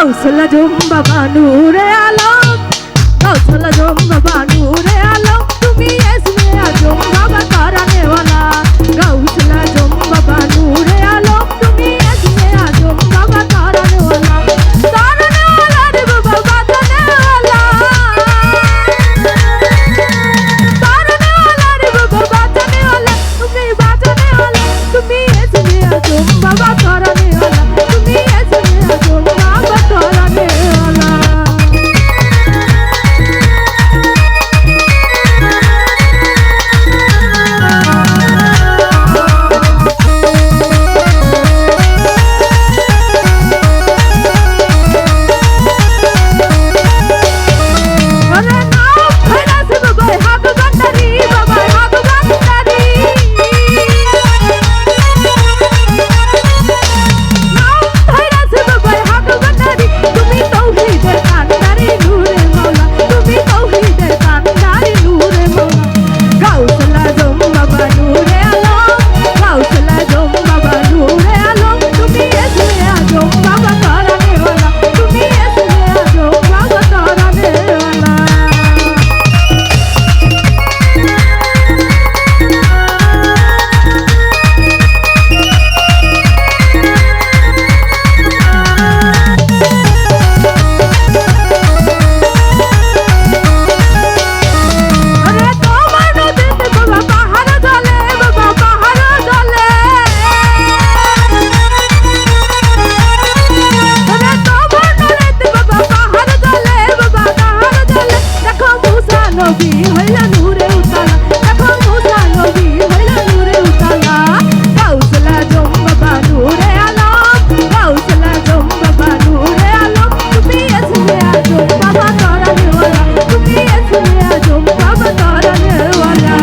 গাউসলা জম্বা বানুরে আলম, গাউসলা জম্বা বানুরে আলম, তুমি এসমে আজম বাবা তারানে ওয়ালা। গাউসলা জম্বা বানুরে আলম, তুমি এসমে আজম বাবা তারানে ওয়ালা। তারানে ওয়ালা রে বাবা বাজানে ওয়ালা, তারানে ওয়ালা রে বাবা বাজানে ওয়ালা, তুমি বাজানে ওয়ালা, তুমি এসমে আজম বাবা তারানে ওয়ালা, তুমি এসমে আজম বাবা তারানে ওয়ালা। নবী হইলা নূরে উতালা, দেখো মুসা নবী হইলা নূরে উতালা। গাউসলা জম্বা বানুরে আলম, গাউসলা জম্বা বানুরে আলম, তুমি এসমে আজম বাবা তারানে ওয়ালা, তুমি এসমে আজম বাবা তারানে ওয়ালা।